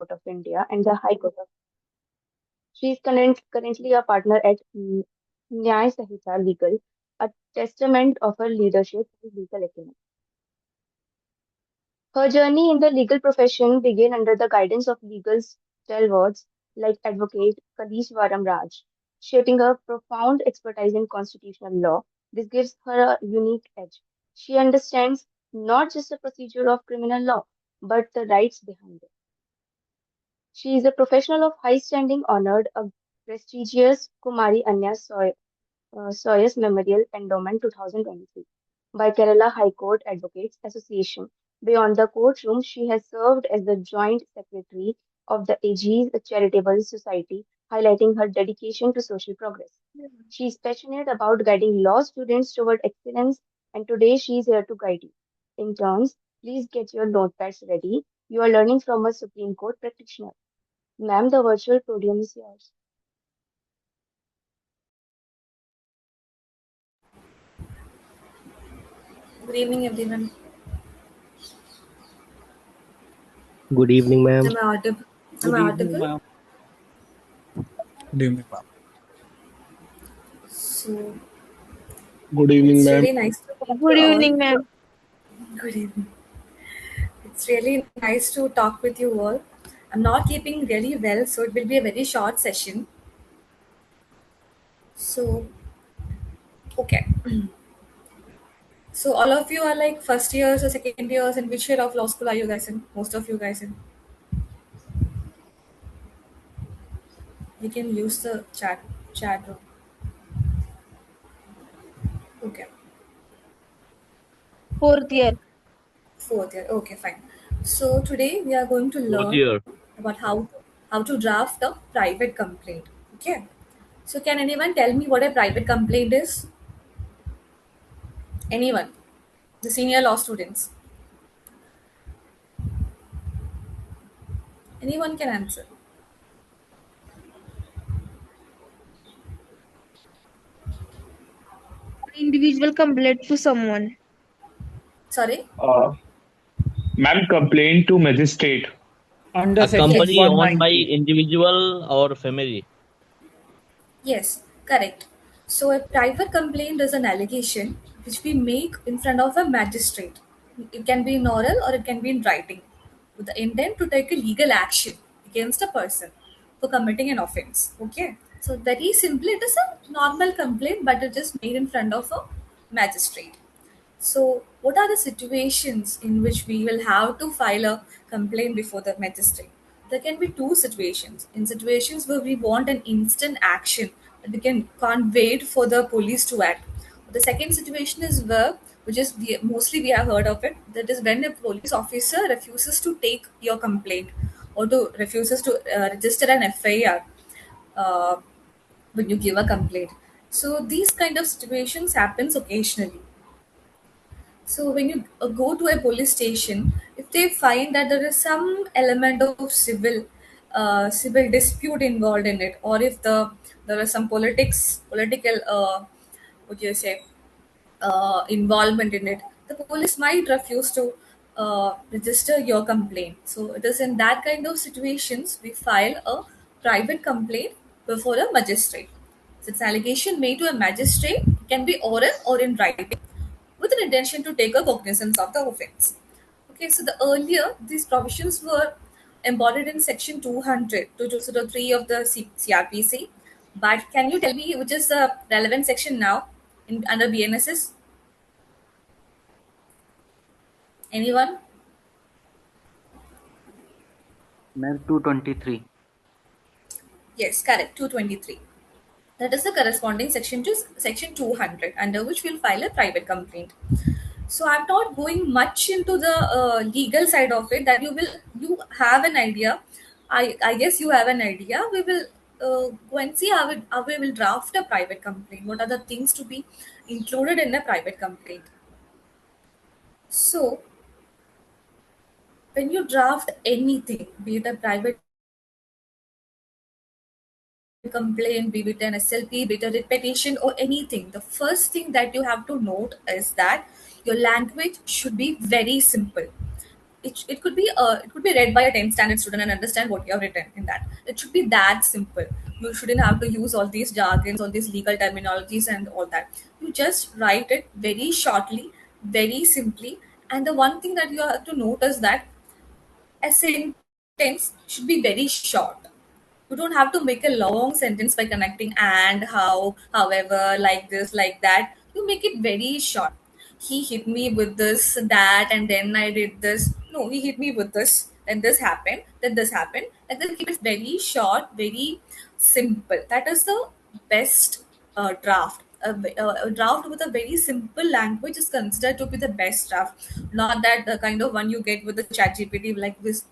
Court of India and the High Court of. She is currently a partner at Nyay Sahita Legal, a testament of her leadership and legal acumen. Her journey in the legal profession began under the guidance of legal stalwarts like Advocate Kalishwaram Raj, shaping her profound expertise in constitutional law. This gives her a unique edge. She understands not just the procedure of criminal law, but the rights behind it. She is a professional of high standing honored a prestigious Kumari Anya Soyas Memorial Endowment 2023 by Kerala High Court Advocates Association. Beyond the courtroom, she has served as the Joint Secretary of the Ageas Charitable Society, highlighting her dedication to social progress. She is passionate about guiding law students toward excellence, and today she is here to guide you. Interns, please get your notepads ready. You are learning from a Supreme Court practitioner. Ma'am, the virtual podium is yours. Good evening, everyone. Good evening, ma'am. Am I audible? Good evening, ma'am. Good evening, ma'am. So Good evening, it's ma'am. really nice to talk Good to you all. evening, ma'am. Good evening. It's really nice to talk with you all. I'm not keeping really well, so it will be a very short session. So, okay. So all of you are like first years or second years, and which year of law school are you guys in? Most of you guys in. You can use the chat room. Okay. Fourth year. Fourth year. Okay, fine. So today we are going to Fourth learn year. about how to draft a private complaint. Okay. So can anyone tell me what a private complaint is? Anyone? The senior law students. Anyone can answer. Individual complaint to someone. Sorry? Ma'am, complaint to magistrate. Under A section company owned by 190. individual or family. Yes, correct. So a private complaint is an allegation which we make in front of a magistrate. It can be in oral or it can be in writing with the intent to take a legal action against a person for committing an offense. Okay. So very simply it is a normal complaint but it is made in front of a magistrate. So, what are the situations in which we will have to file a complaint before the magistrate? There can be two situations. In situations where we want an instant action, that we can't wait for the police to act. The second situation is where, mostly we have heard of it, that is when a police officer refuses to take your complaint or to refuses to register an FIR uh, when you give a complaint. So these kind of situations happens occasionally. So when you go to a police station, if they find that there is some element of civil dispute involved in it, or if there is some political, what do you say, involvement in it, the police might refuse to register your complaint. So it is in that kind of situations we file a private complaint before a magistrate. So it's an allegation made to a magistrate, it can be oral or in writing, with an intention to take a cognizance of the offense. Okay, so the earlier these provisions were embodied in section 200 to 203 of the CRPC. But can you tell me which is the relevant section now under BNSS? Anyone? Ma'am, 223. Yes, correct, 223. That is the corresponding section to section 200, under which we'll file a private complaint. So I'm not going much into the legal side of it. That you have an idea. I guess you have an idea. We will go and see how we will draft a private complaint. What are the things to be included in a private complaint? So when you draft anything, be it a private complaint, be it an SLP, be it a writ petition, or anything, the first thing that you have to note is that your language should be very simple. it could be read by a 10th standard student and understand what you have written in that. It should be that simple. You shouldn't have to use all these jargons, all these legal terminologies and all that. You just write it very shortly, very simply. And the one thing that you have to note is that a sentence should be very short. You don't have to make a long sentence by connecting and, how, however, like this, like that. You make it very short. He hit me with this, that, and then I did this. No, he hit me with this, then this happened, then this happened. And then keep it very short, very simple. That is the best draft. A draft with a very simple language is considered to be the best draft, not that the kind of one you get with the chat GPT, like this,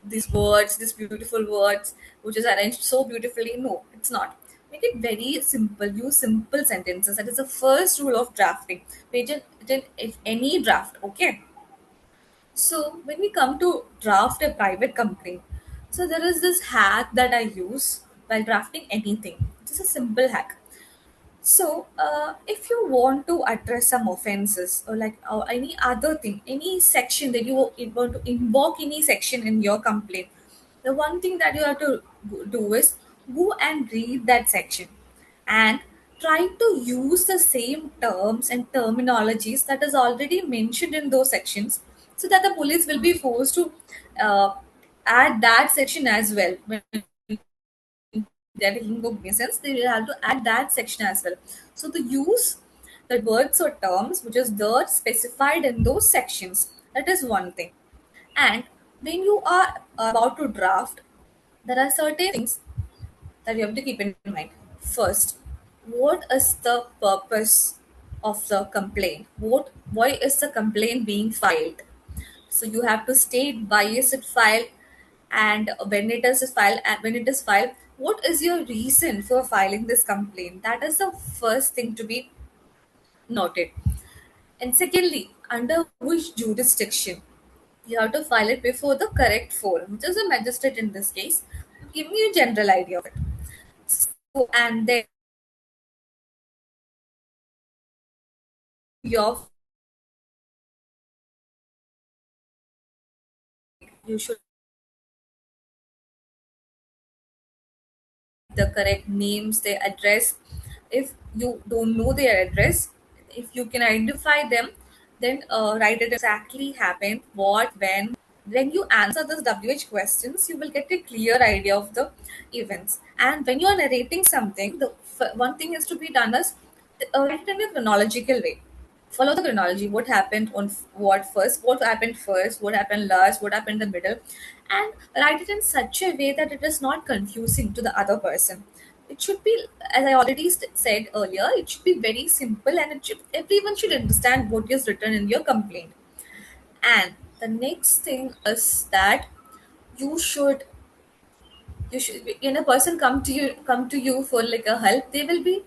these words, these beautiful words, which is arranged so beautifully. No, it's not. Make it very simple. Use simple sentences. That is the first rule of drafting. Page in any draft. Okay. So when we come to draft a private complaint, so there is this hack that I use while drafting anything. It's a simple hack. So, if you want to address some offenses or like any other thing, any section that you want to invoke any section in your complaint, the one thing that you have to do is go and read that section and try to use the same terms and terminologies that is already mentioned in those sections, so that the police will be forced to uh, add that section as well. When they're taking cognizance, they will have to add that section as well. So the use the words or terms which is there specified in those sections. That is one thing. And when you are about to draft, there are certain things that you have to keep in mind. First, what is the purpose of the complaint? Why is the complaint being filed? So you have to state why is it filed, and when it is filed, what is your reason for filing this complaint? That is the first thing to be noted. And secondly, under which jurisdiction? You have to file it before the correct forum, which is a magistrate in this case. Give me a general idea of it. So, and then your you should the correct names, their address. If you don't know their address, if you can identify them, then write it exactly happened, what, when. When you answer those WH questions, you will get a clear idea of the events. And when you are narrating something, the one thing is to be done is write it in a chronological way. Follow the chronology. What happened on what first, what happened first, what happened last, what happened in the middle, and write it in such a way that it is not confusing to the other person. It should be, as I already said earlier, it should be very simple, and everyone should understand what is written in your complaint. And the next thing is that you should when a person come to you for like a help, they will be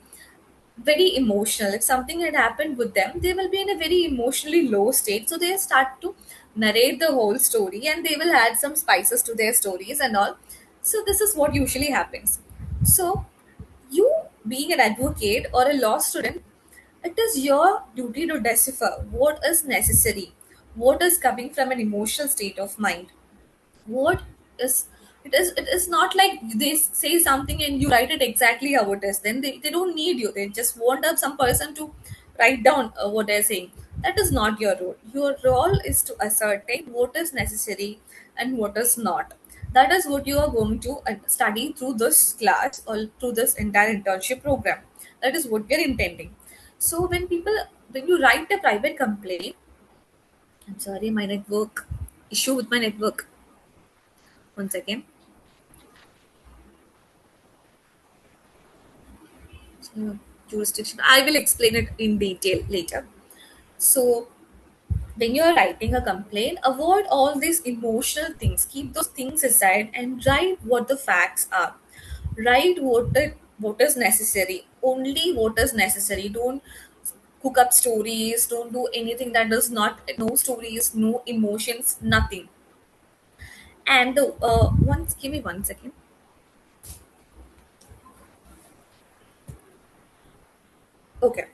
very emotional. If something had happened with them, they will be in a very emotionally low state, so they start to narrate the whole story, and they will add some spices to their stories and all. So this is what usually happens. So you, being an advocate or a law student, it is your duty to decipher what is necessary, what is coming from an emotional state of mind, what is it is not like they say something and you write it exactly how it is. Then they don't need you, they just want some person to write down what they're saying. That is not your role. Your role is to ascertain what is necessary and what is not. That is what you are going to study through this class or through this entire internship program. That is what we're intending. So when you write a private complaint, I'm sorry, my network issue with my network. One second. So, jurisdiction. I will explain it in detail later. So, when you're writing a complaint, avoid all these emotional things. Keep those things aside and write what the facts are. Write what is necessary. Only what is necessary. Don't cook up stories. Don't do anything that does not, no stories, no emotions, nothing. And the once give me 1 second. Okay.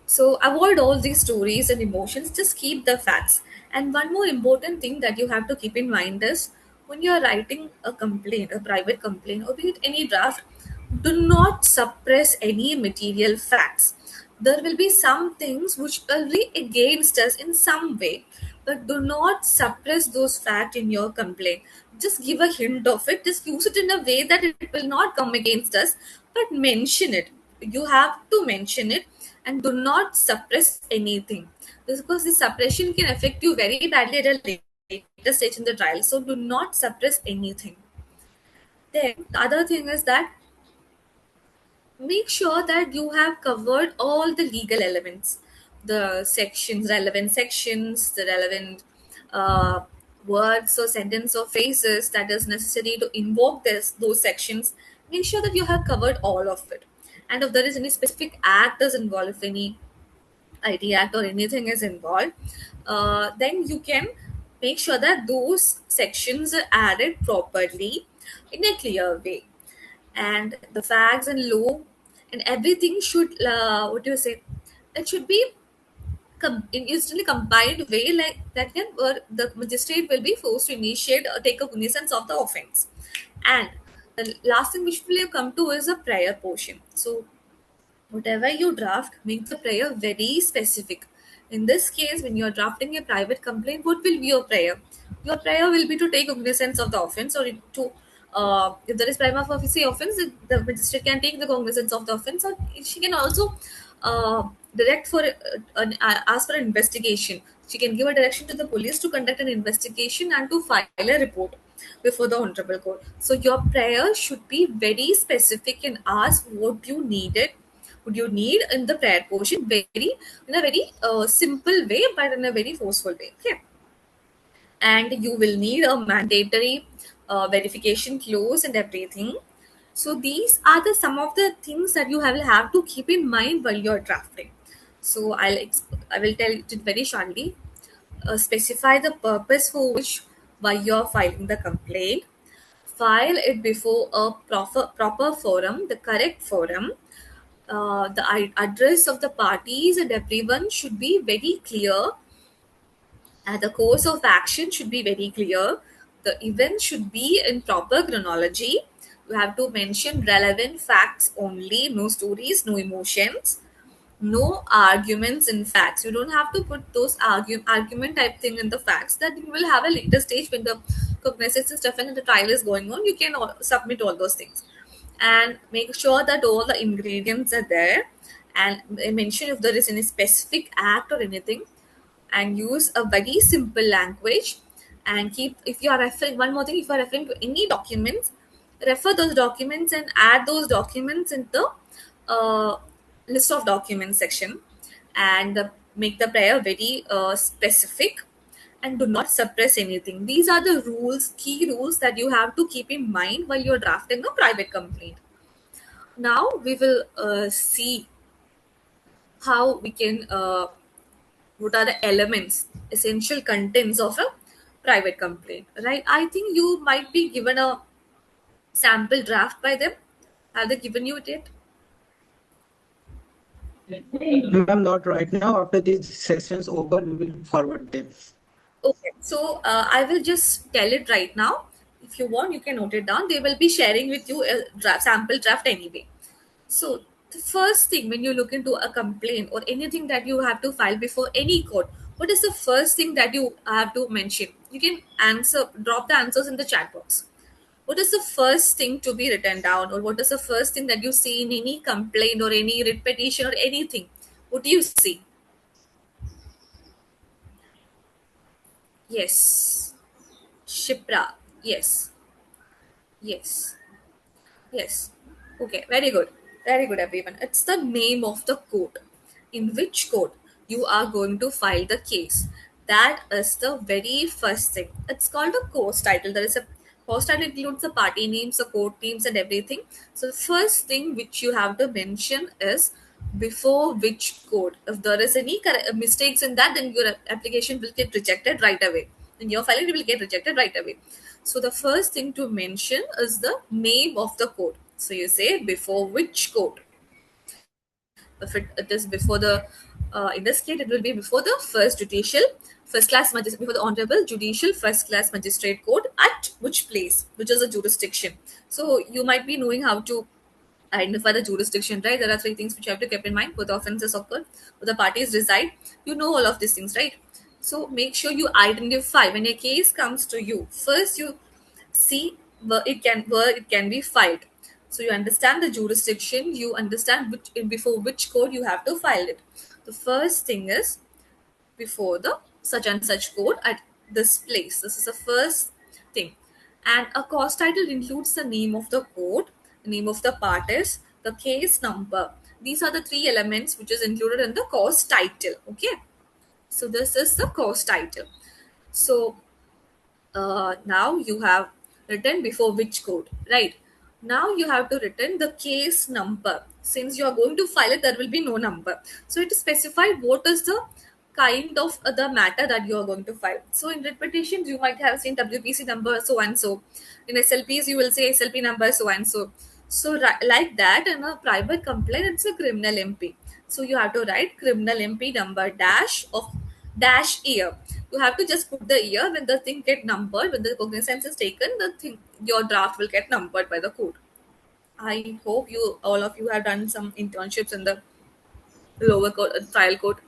So avoid all these stories and emotions, just keep the facts. And one more important thing that you have to keep in mind is when you're writing a complaint, a private complaint, or be it any draft, do not suppress any material facts. There will be some things which will be against us in some way, but do not suppress those facts in your complaint. Just give a hint of it, just use it in a way that it will not come against us, but mention it. You have to mention it and do not suppress anything, because the suppression can affect you very badly at a later stage in the trial. So do not suppress anything. Then the other thing is that make sure that you have covered all the legal elements, the sections, relevant sections, the relevant uh, words or sentence or phrases that is necessary to invoke those sections. Make sure that you have covered all of it. And if there is any specific act is involved, if any IT Act or anything is involved, then you can make sure that those sections are added properly in a clear way. And the facts and law and everything should, what do you say? It should be in instantly combined way, like that can, where the magistrate will be forced to initiate or take cognizance of the offense. And the last thing which will come to is a prior portion. So whatever you draft, make the prayer very specific. In this case, when you are drafting a private complaint, what will be your prayer? Your prayer will be to take cognizance of the offense, or to, if there is prima facie offense, the magistrate can take the cognizance of the offense, or she can also direct for ask for an investigation. She can give a direction to the police to conduct an investigation and to file a report before the honorable court. So your prayer should be very specific and ask what you needed, would you need in the prayer portion, very in a very simple way, but in a very forceful way. Okay. And you will need a mandatory verification clause and everything. So these are the some of the things that you will have to keep in mind while you're drafting. So I will tell it very shortly. Specify the purpose for which why you're filing the complaint. File it before a proper forum, the correct forum. The address of the parties and everyone should be very clear, and the course of action should be very clear. The event should be in proper chronology. You have to mention relevant facts only, no stories, no emotions, no arguments in facts. You don't have to put those argument type thing in the facts, that you will have a later stage when the cognizance and stuff and the trial is going on. You can submit all those things and make sure that all the ingredients are there, and mention if there is any specific act or anything, and use a very simple language. And keep, if you are referring, one more thing, if you are referring to any documents, refer those documents and add those documents in the uh, list of documents section. And make the prayer very specific, and do not suppress anything. These are the rules, key rules that you have to keep in mind while you're drafting a private complaint. Now we will see how we can what are the elements, essential contents of a private complaint, right? I think you might be given a sample draft by them. Have they given you it? Ma'am, not right now. After these sessions over, we will forward them. Okay, so I will just tell it right now. If you want, you can note it down. They will be sharing with you a sample draft anyway. So the first thing when you look into a complaint or anything that you have to file before any court, what is the first thing that you have to mention? You can drop the answers in the chat box. What is the first thing to be written down, or what is the first thing that you see in any complaint or any writ petition or anything? What do you see? Yes. Shipra. Yes. Yes. Yes. Okay, very good. Very good, everyone. It's the name of the court. In which court you are going to file the case. That is the very first thing. It's called a course title. There is a course title includes the party names, the court names, and everything. So the first thing which you have to mention is before which court. If there is any mistakes in that, then your application will get rejected right away. In your filing, it will get rejected right away. So the first thing to mention is the name of the court. So you say before which court. If it is before the, in this case, it will be before the first judicial before the Honorable Judicial First Class Magistrate Court at which place, which is a jurisdiction. So you might be knowing how to identify the jurisdiction, right? There are three things which you have to keep in mind: where the offences occur, where the parties reside. You know all of these things, right? So make sure you identify when a case comes to you. First, you see where it can be filed. So you understand the jurisdiction. You understand before which court you have to file it. The first thing is before the such and such court at this place. This is the first thing. And a cause title includes the name of the court, the name of the parties, the case number. These are the three elements which is included in the cause title. Okay. So this is the cause title. So now you have written before which court, right? Now you have to written the case number. Since you are going to file it, there will be no number. So it is specified what is the kind of the matter that you are going to file. So in writ petitions, you might have seen WPC number so and so. In SLPs, you will say SLP number so and so. So like that, in a private complaint, it's a criminal MP. So you have to write criminal MP number dash of dash year. You have to just put the year. When the thing get numbered, when the cognizance is taken, the thing your draft will get numbered by the court. I hope you all of you have done some internships in the lower court, trial court.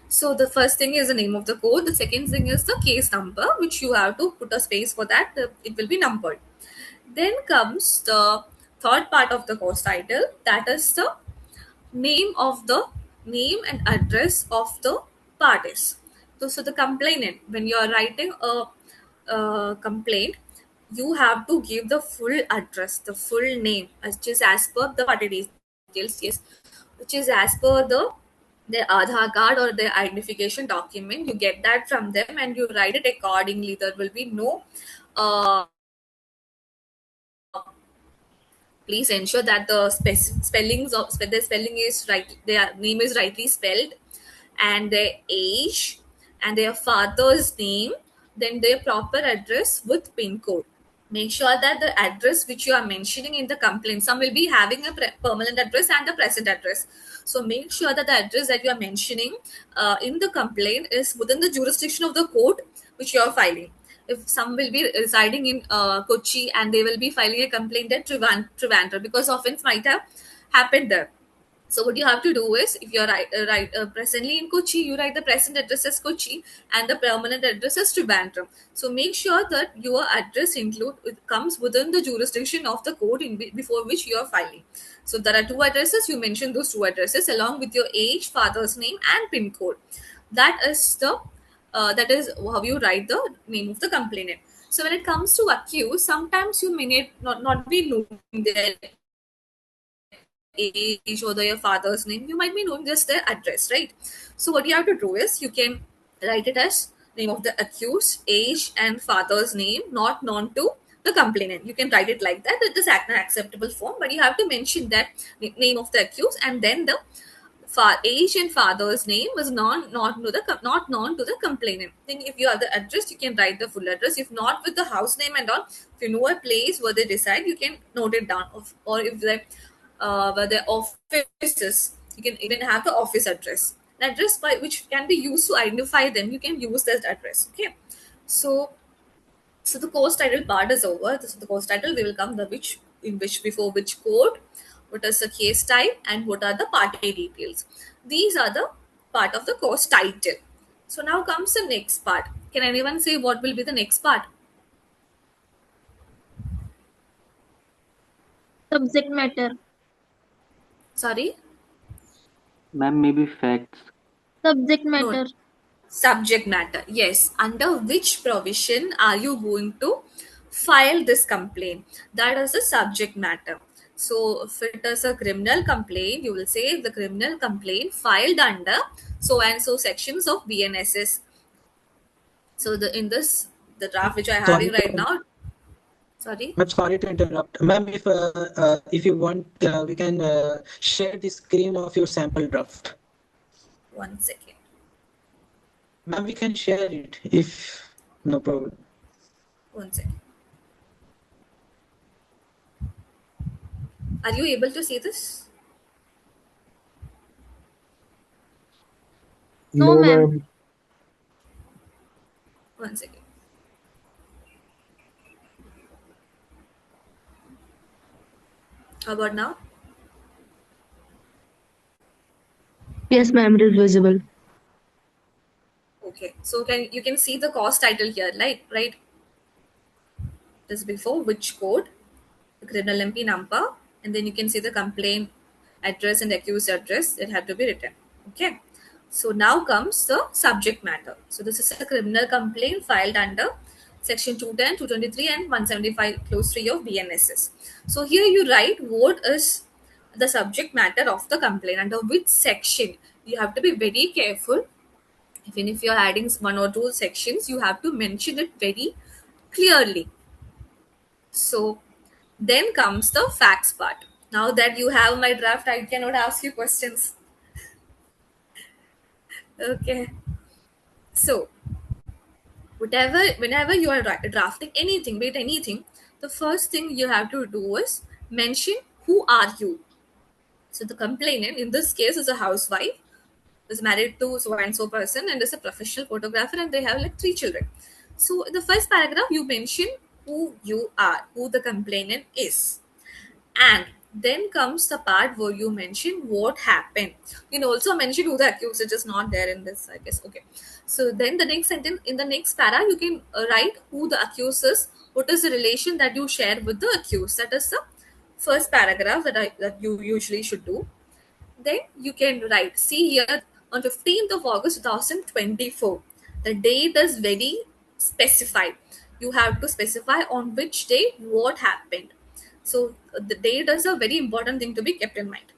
So the first thing is the name of the court. The second thing is the case number, which you have to put a space for that. It will be numbered. Then comes the third part of the course title. That is the name and address of the parties. So the complainant, when you are writing a complaint, you have to give the full address, the full name, which is as per the party details, yes, which is as per their Aadhaar card or their identification document. You get that from them and you write it accordingly. There will be no please ensure that the the spelling is right, their name is rightly spelled, and their age and their father's name, then their proper address with pin code. Make sure that the address which you are mentioning in the complaint, some will be having a permanent address and a present address. So make sure that the address that you are mentioning in the complaint is within the jurisdiction of the court which you are filing. If some will be residing in Kochi and they will be filing a complaint at Trivandrum, because offense might have happened there. So what you have to do is, if you're presently in Kochi, you write the present address as Kochi and the permanent address as Trivandrum. So make sure that your address comes within the jurisdiction of the court before which you are filing. So there are two addresses. You mention those two addresses along with your age, father's name, and pin code. That is how you write the name of the complainant. So when it comes to accused, sometimes you may not be knowing their age or their father's name. You might be knowing just their address, right? So what you have to do is, you can write it as name of the accused, age, and father's name not known to the complainant. You can write it like that. It is an acceptable form, but you have to mention that name of the accused and then the age and father's name was not known to the complainant. Then if you have the address, you can write the full address. If not, with the house name and all, if you know a place where they reside, you can note it down. Or if they where their offices, you can even have the office address, an address by which can be used to identify them. You can use that address. Okay, so the course title part is over. This is the course title. We will come the before which court, what is the case type, and what are the party details. These are the part of the course title. So now comes the next part. Can anyone say what will be the next part? Subject matter. Sorry? Ma'am, maybe facts. Subject No. matter. Subject matter. Yes. Under which provision are you going to file this complaint? That is the subject matter. So if it is a criminal complaint, you will say the criminal complaint filed under so and so sections of BNSS. So the draft which I am having right now. Sorry. I'm sorry to interrupt, ma'am. If you want, we can share the screen of your sample draft. 1 second. Ma'am, we can share it if no problem. 1 second. Are you able to see this? No, ma'am. One second. How about now? Yes, ma'am, it is visible. Okay. So you can see the cause title here, right? This before which code, the criminal MP number, and then you can see the complaint address and accused address that have to be written. Okay. So now comes the subject matter. So this is a criminal complaint filed under section 210, 223 and 175 clause 3 of BNSS. So here you write what is the subject matter of the complaint, under which section. You have to be very careful. Even if you're adding one or two sections, you have to mention it very clearly. So then comes the facts part. Now that you have my draft, I cannot ask you questions. Okay. So whenever you are drafting anything, be it anything, the first thing you have to do is mention who are you. So the complainant in this case is a housewife, is married to so and so person, and is a professional photographer, and they have like 3 children. So in the first paragraph, you mention who you are, who the complainant is. And then comes the part where you mention what happened. You can also mention who the accused is, just not there in this, I guess. Okay. So then the next sentence, in the next para, you can write who the accused is, what is the relation that you share with the accused. That is the first paragraph that you usually should do. Then you can write, see here, on 15th of August 2024. The date is very specified. You have to specify on which day what happened. So the date is a very important thing to be kept in mind.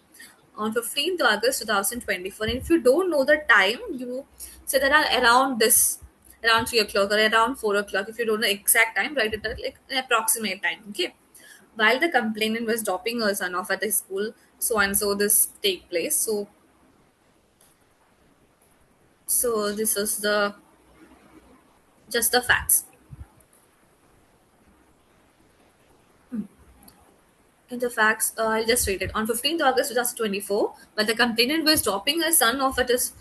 On 15th August 2024. And if you don't know the time, you say that around 3 o'clock or around 4 o'clock. If you don't know exact time, write it at like an approximate time. Okay. While the complainant was dropping her son off at the school, so and so this take place. So this is the just the facts. In the facts, I'll just read it. On 15th August 2024, while the complainant was dropping her son off at his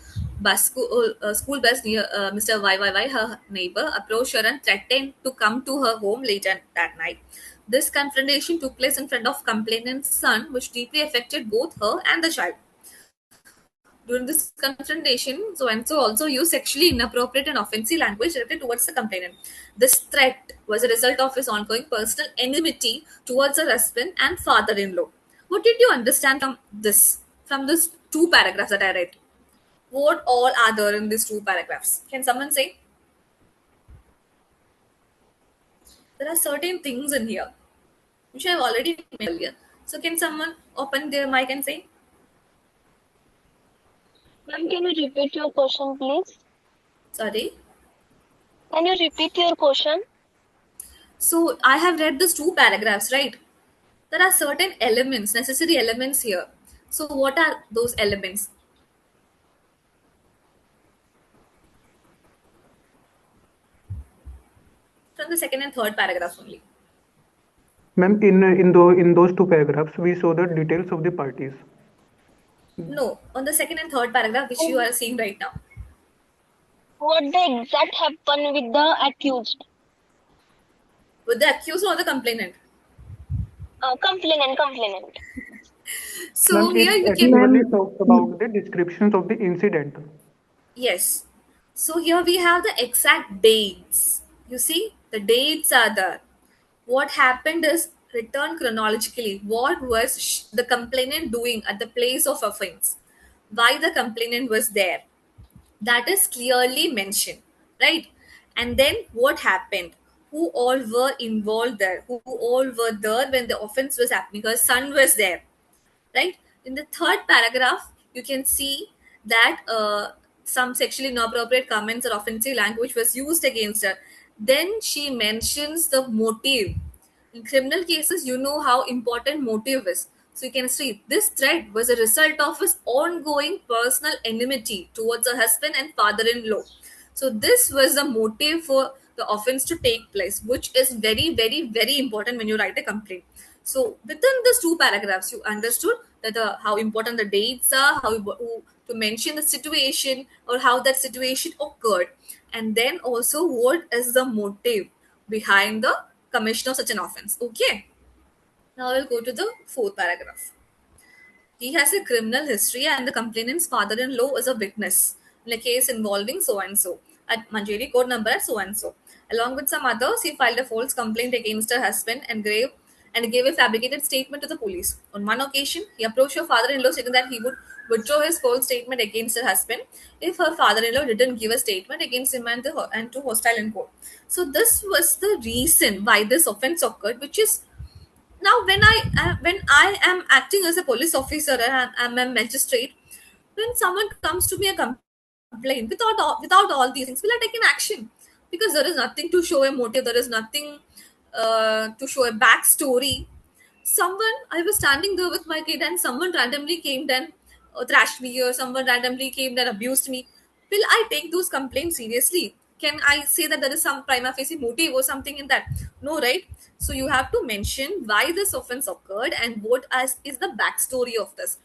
school bus near Mr. YYY, her neighbor approached her and threatened to come to her home later that night. This confrontation took place in front of complainant's son, which deeply affected both her and the child. During this confrontation, so and so also used sexually inappropriate and offensive language directed towards the complainant. This threat was a result of his ongoing personal enmity towards her husband and father-in-law. What did you understand from these 2 paragraphs that I read? What all are there in these 2 paragraphs? Can someone say? There are certain things in here which I have already mentioned earlier. So can someone open their mic and say? Ma'am, can you repeat your question, please? Sorry? Can you repeat your question? So I have read these 2 paragraphs, right? There are certain elements, necessary elements here. So what are those elements? From the second and third paragraph only. Ma'am, in those 2 paragraphs, we saw the details of the parties. No, on the second and third paragraph, which you are seeing right now. What the exact happened with the accused? With the accused or the complainant? Complainant. So Ma'am, here it you actually can. talks about the descriptions of the incident. Yes. So here we have the exact dates. You see, the dates are there. What happened is written chronologically. What was the complainant doing at the place of offense? Why the complainant was there? That is clearly mentioned, right? And then what happened? Who all were involved there? Who all were there when the offense was happening? Her son was there, right? In the third paragraph, you can see that some sexually inappropriate comments or offensive language was used against her. Then she mentions the motive. In criminal cases, you know how important motive is. So you can see this threat was a result of his ongoing personal enmity towards her husband and father-in-law. So this was the motive for the offense to take place, which is very, very, very important when you write a complaint. So within these 2 paragraphs, you understood that how important the dates are, to mention the situation or how that situation occurred, and then also what is the motive behind the commission of such an offense. Okay, now we'll go to the fourth paragraph. He has a criminal history, and the complainant's father-in-law is a witness in a case involving so and so at Manjeri court number at so and so. Along with some others, he filed a false complaint against her husband and gave a fabricated statement to the police. On one occasion, he approached her father-in-law stating that he would withdraw his false statement against her husband if her father-in-law didn't give a statement against him and to hostile in court. So this was the reason why this offense occurred, which is now when I am acting as a police officer and I'm a magistrate, when someone comes to me a complaint without all these things, will I take an action? Because there is nothing to show a motive, there is nothing to show a backstory. Someone, I was standing there with my kid and someone randomly came and thrashed me, or someone randomly came and abused me. Will I take those complaints seriously? Can I say that there is some prima facie motive or something in that? No, right? So you have to mention why this offense occurred and what is the backstory of this.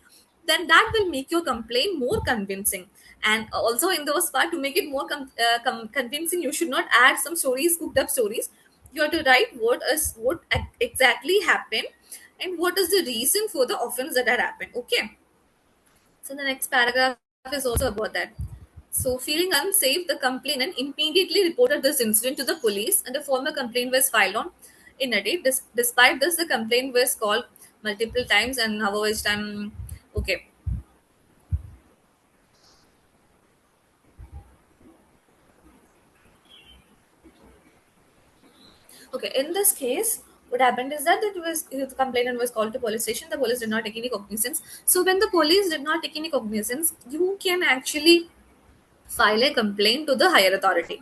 Then that will make your complaint more convincing. And also in those part, to make it more convincing, you should not add some stories, cooked up stories. You have to write what exactly happened and what is the reason for the offense that had happened. Okay, so the next paragraph is also about that. So, feeling unsafe, the complainant immediately reported this incident to the police, and a formal complaint was filed on in a day. Despite this, the complaint was called multiple times, and however each time. Okay. Okay, in this case, what happened is that the complainant was called to police station. The police did not take any cognizance. So, when the police did not take any cognizance, you can actually file a complaint to the higher authority.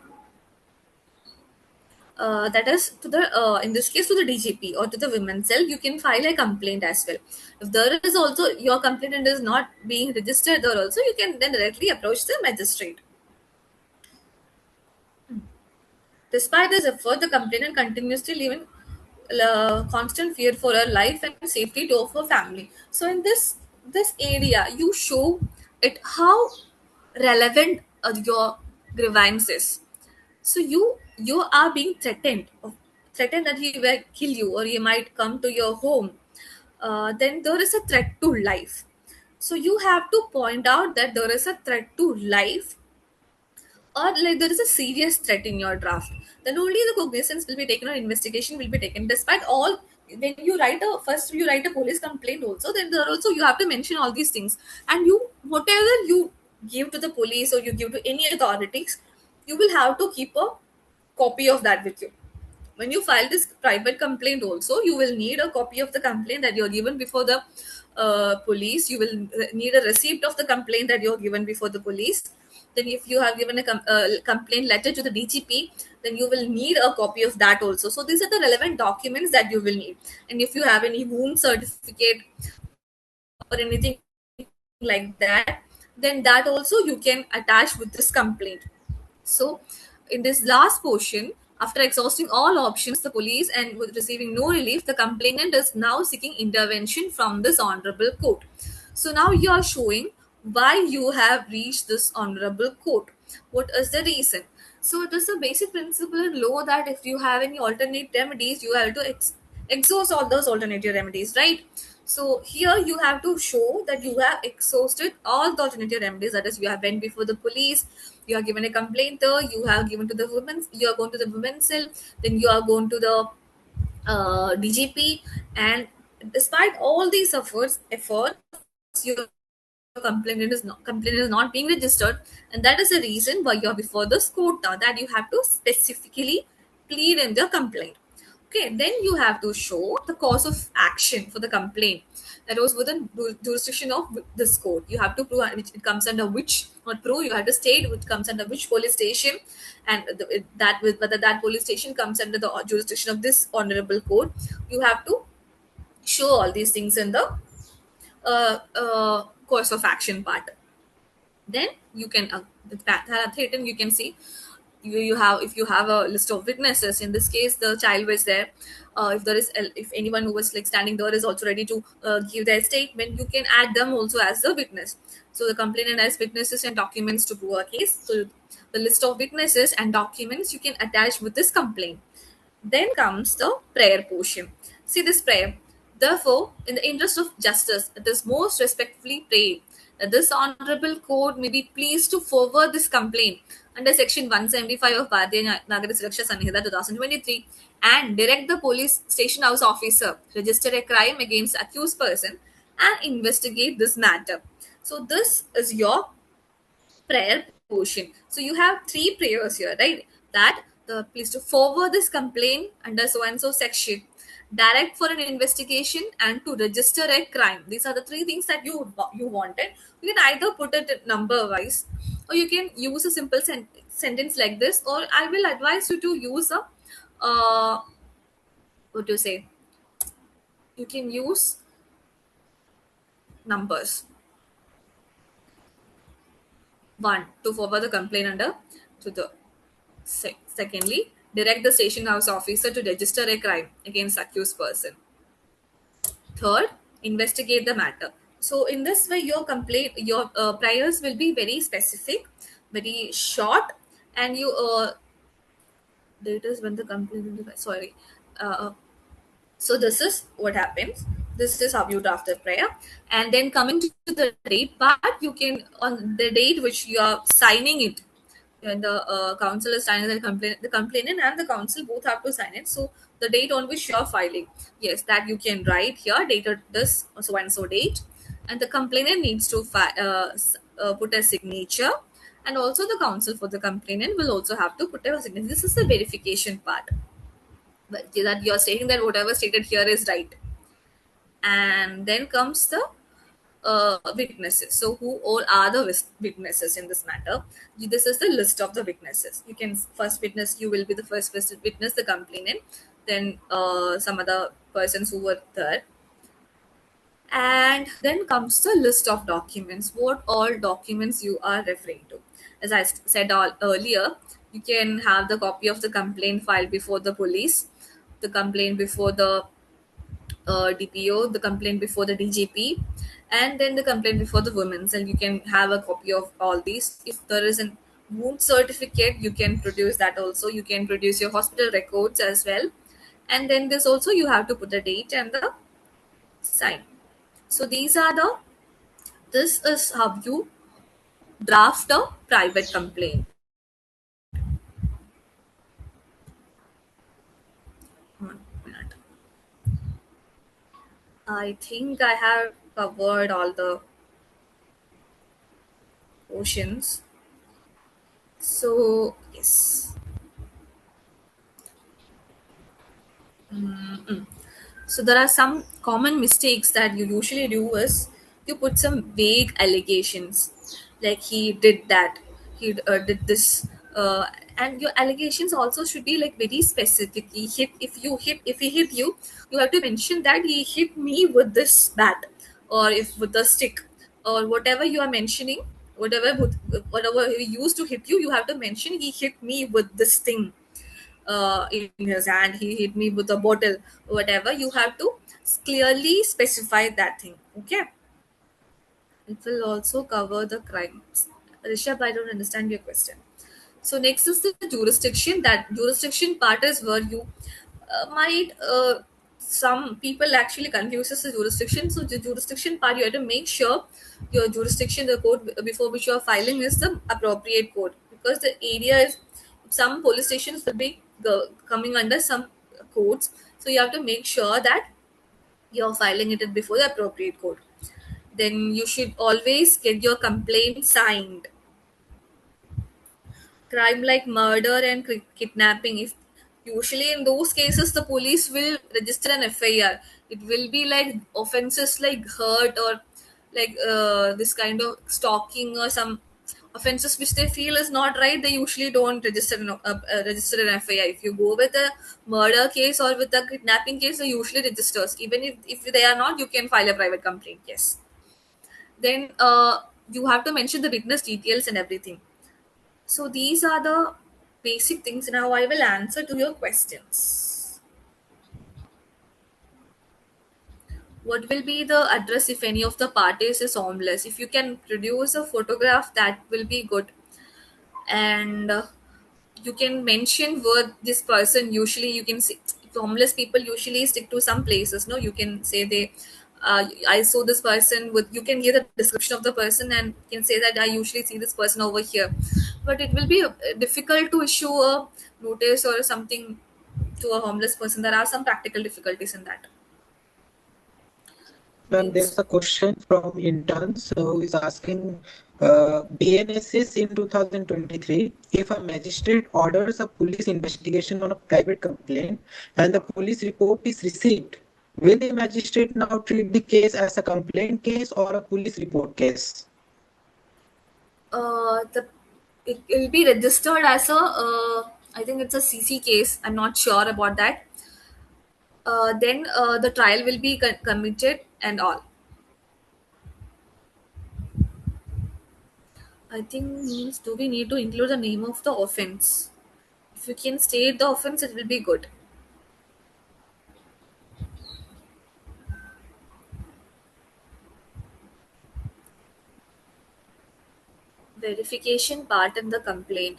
That is to the in this case to the DGP or to the women's cell. You can file a complaint as well. If there is also your complainant is not being registered there also, you can then directly approach the magistrate. Despite this effort, the complainant continues to live in constant fear for her life and safety to her family. So in this area, you show it how relevant your grievance is. So you are being threatened that he will kill you or he might come to your home. Then there is a threat to life. So you have to point out that there is a threat to life, or like there is a serious threat in your draft. Then only the cognizance will be taken or investigation will be taken. Despite all, when you write a police complaint also, then there also you have to mention all these things, and you whatever you give to the police or you give to any authorities, you will have to keep a copy of that with you. When you file this private complaint also, you will need a copy of the complaint that you're given before the police. You will need a receipt of the complaint that you're given before the police. Then if you have given a complaint letter to the DGP, then you will need a copy of that also. So these are the relevant documents that you will need. And if you have any wound certificate or anything like that, then that also you can attach with this complaint. So, in this last portion, after exhausting all options, the police and with receiving no relief, the complainant is now seeking intervention from this honorable court. So, now you are showing why you have reached this honorable court. What is the reason? So, it is a basic principle in law that if you have any alternate remedies, you have to exhaust all those alternative remedies, right? So here you have to show that you have exhausted all the alternative remedies. That is, you have went before the police, you are given a complaint there, you have given to the women, you are going to the women's cell, then you are going to the DGP, and despite all these efforts, your complaint is not being registered, and that is the reason why you are before this court now. That you have to specifically plead in the complaint. Okay, then you have to show the cause of action for the complaint that was within jurisdiction of this court. You have to prove which it comes under which, not prove, you have to state which comes under which police station, and whether that police station comes under the jurisdiction of this honorable court. You have to show all these things in the course of action part. Then you can you can see if you have a list of witnesses, in this case the child was there, if anyone who was like standing there is also ready to give their statement, you can add them also as the witness. So the complainant has witnesses and documents to prove a case, so the list of witnesses and documents you can attach with this complaint. Then comes the prayer portion. See this prayer. Therefore, in the interest of justice, it is most respectfully prayed that this honorable court may be pleased to forward this complaint under section 175 of Bharatiya Nagaric Suraksha Sanhita 2023 and direct the police station house officer register a crime against the accused person and investigate this matter. So this is your prayer portion. So you have three prayers here, right? That the please to forward this complaint under so and so section, direct for an investigation, and to register a crime. These are the three things that you wanted. You can either put it number wise, or you can use a simple sentence like this, or I will advise you to use a what to say. You can use numbers. 1 to forward the complaint under to the secondly, direct the station house officer to register a crime against accused person. Third, investigate the matter. So in this way, your complaint, your priors will be very specific, very short, and you date is when the complaint. Sorry. So this is what happens. This is how you draft the prayer, and then coming to the date part, you can on the date which you are signing it. When the council is signing the complainant and the council both have to sign it. So the date on which you are filing, yes, that you can write here, dated this so and so date, and the complainant needs to put a signature, and also the counsel for the complainant will also have to put a signature. This is the verification part, but that you are stating that whatever stated here is right. And then comes the witnesses. So who all are the witnesses in this matter? This is the list of the witnesses. You can first witness, you will be the first witness, the complainant, then some other persons who were there, and then comes the list of documents, what all documents you are referring to. As I said earlier, you can have the copy of the complaint filed before the police, the complaint before the DPO, the complaint before the DGP, and then the complaint before the women's. And you can have a copy of all these. If there is a wound certificate, you can produce that also. You can produce your hospital records as well. And then this also you have to put the date and the sign. So this is how you draft a private complaint. One minute. I think I have covered all the portions. So, yes. So, there are some common mistakes that you usually do is you put some vague allegations, like he did that, he did this, and your allegations also should be like very specific. If he hit you, you have to mention that he hit me with this bat, or if with the stick, or whatever you are mentioning, whatever he used to hit you, you have to mention he hit me with this thing in his hand, he hit me with a bottle, whatever. You have to clearly specify that thing. Okay, it will also cover the crimes. Rishabh, I don't understand your question. So next is the jurisdiction. That jurisdiction part is where you might some people actually confuses the jurisdiction. So the jurisdiction part, you have to make sure your jurisdiction, the court before which you are filing, is the appropriate court, because the area is, some police stations will be coming under some courts. So you have to make sure that you're filing it before the appropriate court. Then you should always get your complaint signed. Crime like murder and kidnapping, if usually in those cases the police will register an FIR. It will be like offenses like hurt, or like this kind of stalking, or some offenses which they feel is not right. They usually don't register an FIR. If you go with a murder case or with a kidnapping case, they usually registers. Even if they are not, you can file a private complaint. Yes. Then you have to mention the witness details and everything. So these are the basic things. Now I will answer to your questions. What will be the address if any of the parties is homeless? If you can produce a photograph, that will be good. And you can mention where this person usually, you can see homeless people usually stick to some places. No, you can say they I saw this person with, you can give the description of the person and can say that I usually see this person over here. But it will be difficult to issue a notice or something to a homeless person. There are some practical difficulties in that. Ma'am, there's a question from interns who is asking BNSS in 2023, if a magistrate orders a police investigation on a private complaint and the police report is received, will the magistrate now treat the case as a complaint case or a police report case? It will be registered as a I think it's a CC case. I'm not sure about that. Then the trial will be committed and all. I think means, do we need to include the name of the offense? If you can state the offense, it will be good. Verification part in the complaint,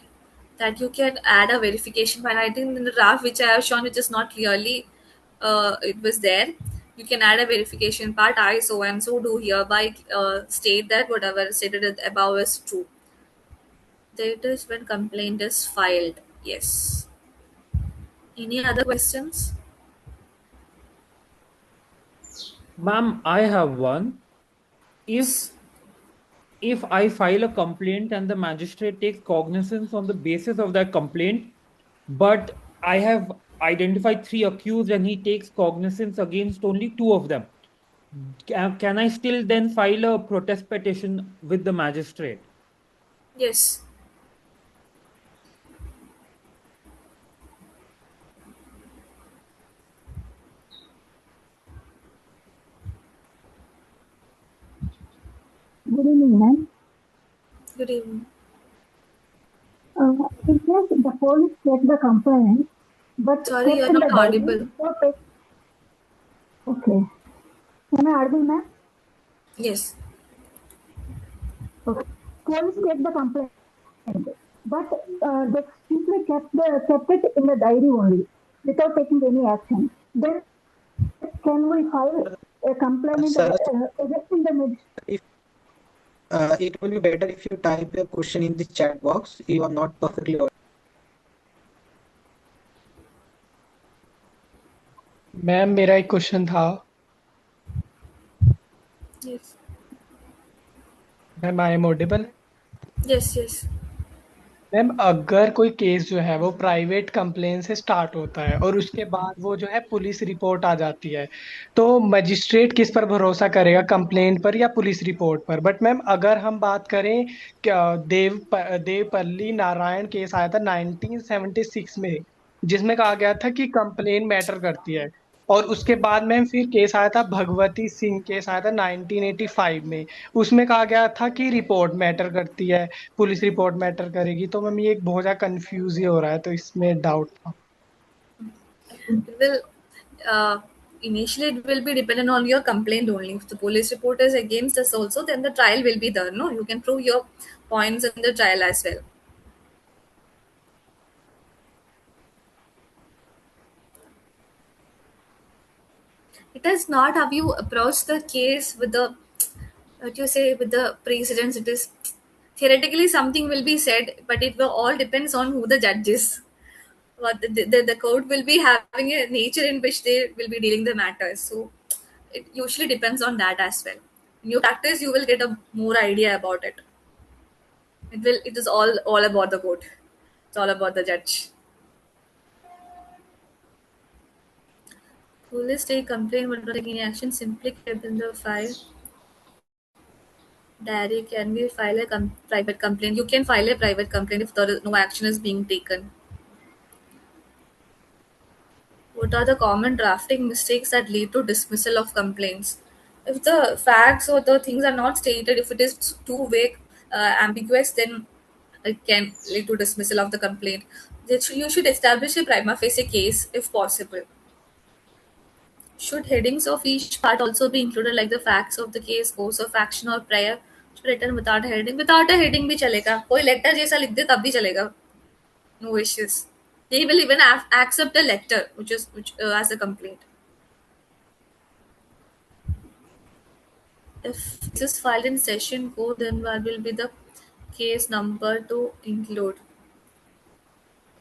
that you can add a verification part. I think in the draft which I have shown, which is not clearly it was there, you can add a verification part. I so and so do hereby state that whatever stated above is true. That is when complaint is filed. Yes. Any other questions? Ma'am, I have one. If I file a complaint and the magistrate takes cognizance on the basis of that complaint, but I have identified 3 accused and he takes cognizance against only 2 of them, can I still then file a protest petition with the magistrate? Yes. Good evening, ma'am. Good evening. In case the police take the complaint, but sorry, you're not audible. Okay. Am I audible, ma'am? Yes. Okay. Police take the complaint, but they simply kept it in the diary only without taking any action. Then can we file a complaint against the magistrate? It will be better if you type your question in the chat box. You are not perfectly audible. Ma'am मेरा एक question था. Yes. Ma'am I am audible? Yes, yes. Ma'am अगर कोई case जो है वो private complain से start होता है और उसके बाद वो जो है पुलिस रिपोर्ट आ जाती है, तो मजिस्ट्रेट किस पर भरोसा करेगा, कंप्लेंट पर या पुलिस रिपोर्ट पर? बट मैम अगर हम बात करें, देवपल्ली नारायण केस आया था 1976 में, जिसमें कहा गया था कि कंप्लेन मैटर करती है, और उसके बाद मैम फिर केस आया था भगवती सिंह केस आया था 1985 में, उसमें कहा गया था कि रिपोर्ट मैटर करती है, पुलिस रिपोर्ट मैटर करेगी. तो मैम ये एक बहुत ज्यादा कंफ्यूज ही हो रहा है, तो इसमें डाउट था. It will initially it will be dependent on your complaint only. If the police report is against us also, then the trial will be there. No, you can prove your points in the trial as well. It is not how you approach the case with the, what you say, with the precedents. It is theoretically something will be said, but it will all depends on who the judge is. What the court will be having a nature in which they will be dealing the matters. So it usually depends on that as well. In your practice, you will get a more idea about it. It is all about the court. It's all about the judge. Police take complaint but not taking any action, simply kept in the file. Diary, can we file a private complaint? You can file a private complaint if there is no action is being taken. What are the common drafting mistakes that lead to dismissal of complaints? If the facts or the things are not stated, if it is too vague, ambiguous, then it can lead to dismissal of the complaint. You should establish a prima facie case if possible. Should headings of each part also be included, like the facts of the case, course of action, or prayer? Should written without a heading? Without a heading भी चलेगा. कोई letter जैसा लिख दे तब भी चलेगा. No issues. They will even accept a letter which as a complaint. If this is filed in session code, then what will be the case number to include?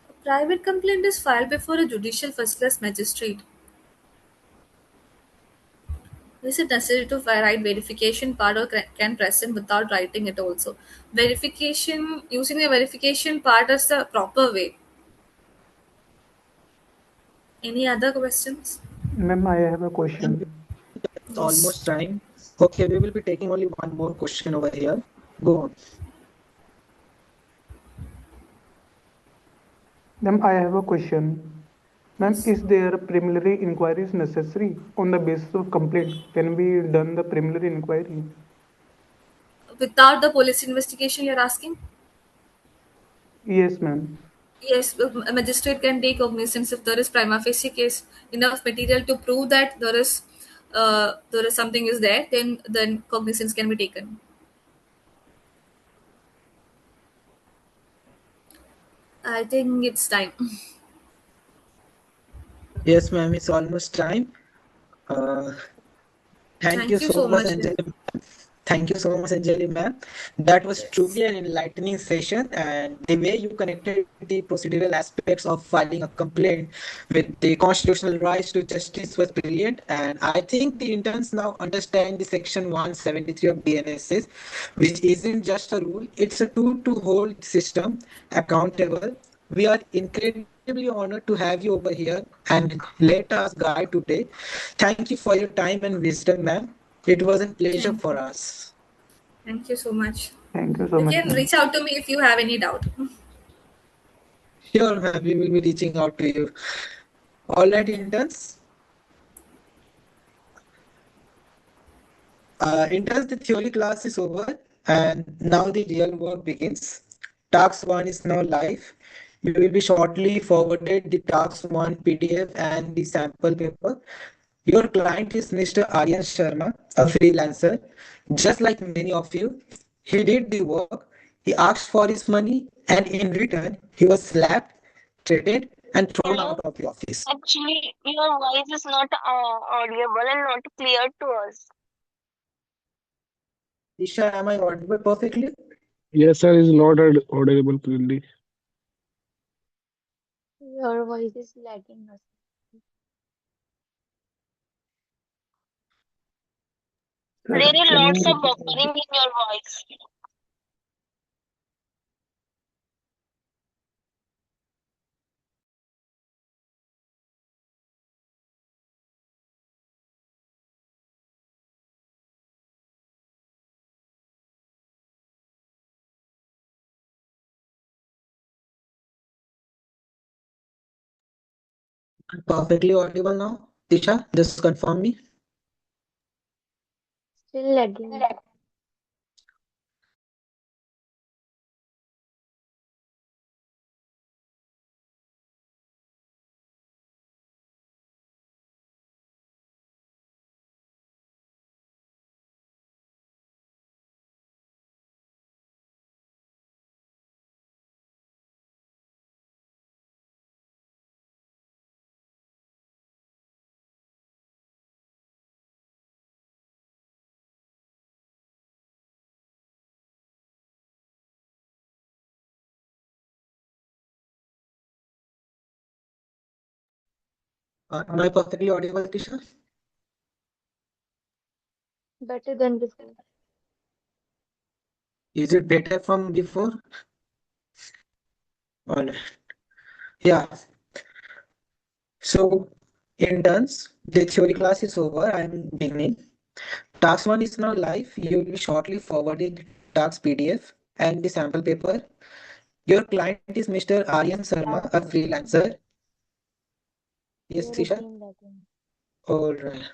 A private complaint is filed before a judicial first class magistrate. Is it necessary to write verification part, or can present without writing it also? Verification, using the verification part is the proper way. Any other questions? Ma'am, I have a question. It's almost time. Okay, we will be taking only one more question over here. Go on. Ma'am, I have a question. Ma'am, is there preliminary inquiries necessary on the basis of complaint? Can we done the preliminary inquiry? Without the police investigation, you're asking? Yes, ma'am. Yes, a magistrate can take cognizance if there is prima facie case, enough material to prove that there is something is there. Then cognizance can be taken. I think it's time. Yes, ma'am, it's almost time. Thank you so much, ma'am. Anjali. Thank you so much, Anjali, ma'am. That was truly an enlightening session, and the way you connected the procedural aspects of filing a complaint with the constitutional rights to justice was brilliant. And I think the interns now understand the Section 173 of DNSS, which isn't just a rule, it's a tool to hold the system accountable. We are incredibly honored to have you over here and let us guide today. Thank you for your time and wisdom, ma'am. It was a pleasure for us. Thank you so much. Thank you so You much. can Ma'am. reach out to me if you have any doubt. Sure, ma'am. We will be reaching out to you. All right, interns. Interns, the theory class is over, and now the real work begins. Task 1 is now live. You will be shortly forwarded the Task 1 PDF and the sample paper. Your client is Mr. Aryan Sharma, a freelancer. Just like many of you, he did the work, he asked for his money, and in return, he was slapped, threatened, and thrown Hello? out of the office. Actually, your voice is not audible and not clear to us. Isha, am I audible perfectly? Yes, sir, is not audible clearly. Your voice is lagging us. There is lots of buffering in your voice. Perfectly audible now. Tisha, just confirm me. Still lagging. Am I perfectly audible, Tisha? Better than before. Is it better from before? All right. Yeah. So, interns, the theory class is over. I'm beginning. Task 1 is now live. You will be shortly forwarded task PDF and the sample paper. Your client is Mr. Aryan Sharma, a freelancer. Yes, You're Tisha? again lagging. All right.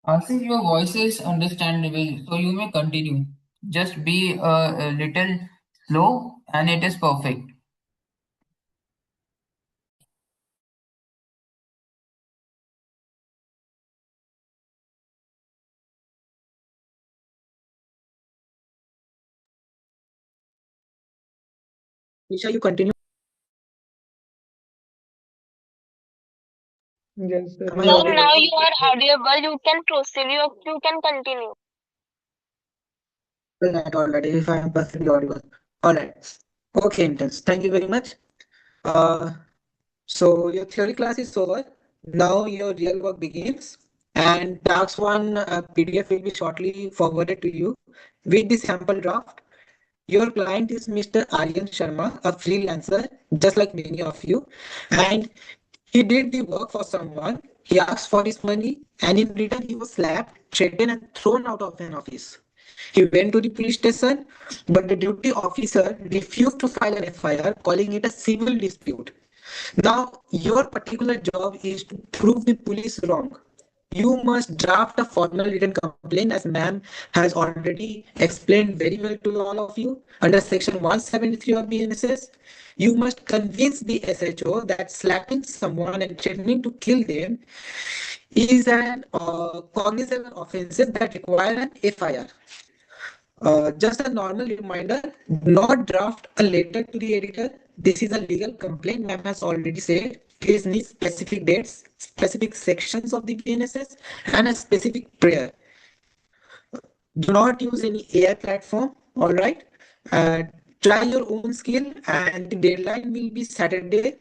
Asif, your voice is understandable, so you may continue. Just be a little slow, and it is perfect. Nisha, you continue. Yes, sir. Am I Sir, audible? now you are audible. You can proceed. You can continue. All right. If I am perfectly audible. All right. Okay, interns. Thank you very much. Uh, so your theory class is over. Now your real work begins. And task one PDF will be shortly forwarded to you with the sample draft. Your client is Mr. Aryan Sharma, a freelancer, just like many of you. And he did the work for someone. He asked for his money, and in return, he was slapped, threatened, and thrown out of an office. He went to the police station, but the duty officer refused to file an FIR, calling it a civil dispute. Now, your particular job is to prove the police wrong. You must draft a formal written complaint, as ma'am has already explained very well to all of you under section 173 of BNSS. You must convince the SHO that slapping someone and threatening to kill them is an cognizable offenses that require an FIR. Just a normal reminder, do not draft a letter to the editor. This is a legal complaint, ma'am has already said. Please need specific dates, specific sections of the BNSS, and a specific prayer. Do not use any AI platform, all right? Try your own skill, and the deadline will be Saturday,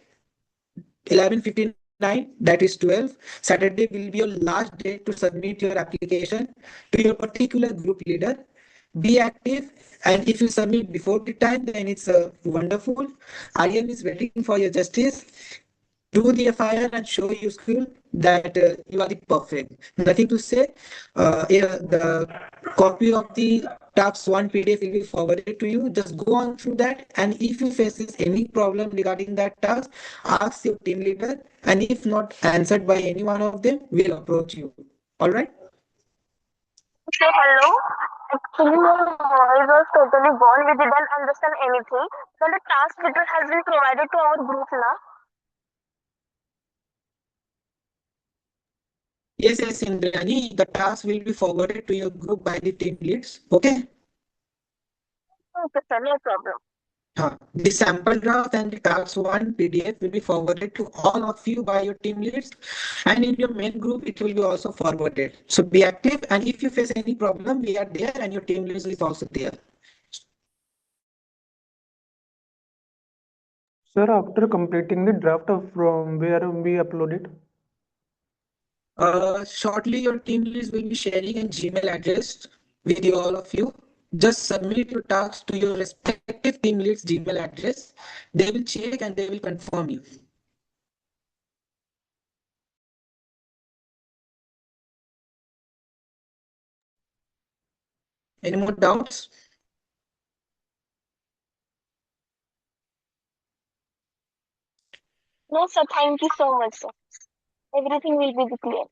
11:59, that is 12. Saturday will be your last day to submit your application to your particular group leader. Be active, and if you submit before the time, then it's wonderful. IM is waiting for your justice. Do the FIR and show your skill that you are the perfect. Nothing to say. The copy of the task 1 PDF will be forwarded to you. Just go on through that, and if you faces any problem regarding that task, ask your team leader, and if not answered by any one of them, we'll approach you. All right? So, hello. Actually, your voice was totally gone. We didn't understand anything. So, the task leader has been provided to our group now. Yes, Indrani, the task will be forwarded to your group by the team leads. Okay? Okay, sir. No problem. The sample draft and the task 1 PDF will be forwarded to all of you by your team leads, and in your main group it will be also forwarded. So be active, and if you face any problem, we are there, and your team leads is also there. Sir, after completing the draft, from where we upload it? Shortly, your team leads will be sharing a Gmail address with you, all of you. Just submit your tasks to your respective team leads Gmail address. They will check and they will confirm you. Any more doubts? No, sir. Thank you so much, sir. Everything will be clear.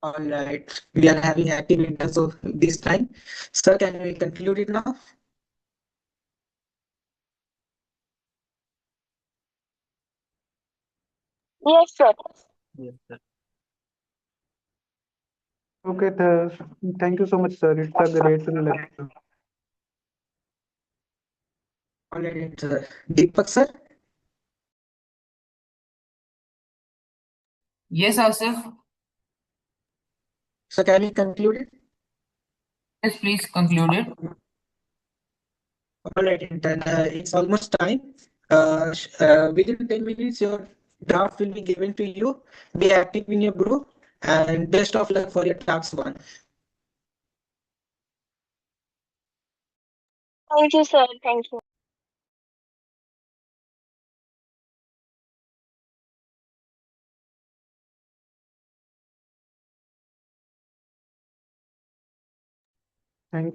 All right, we are having active interns of this time. Sir, can we conclude it now? Yes, sir. Yes, sir. Okay, thank you so much, sir. It's a great lecture. All right, Deepak, sir. Yes, Asif. So can we conclude it? Yes, please conclude it. All right, intern. It's almost time. Within 10 minutes, your draft will be given to you. Be active in your group, and best of luck for your task 1. Thank you, sir. Thank you.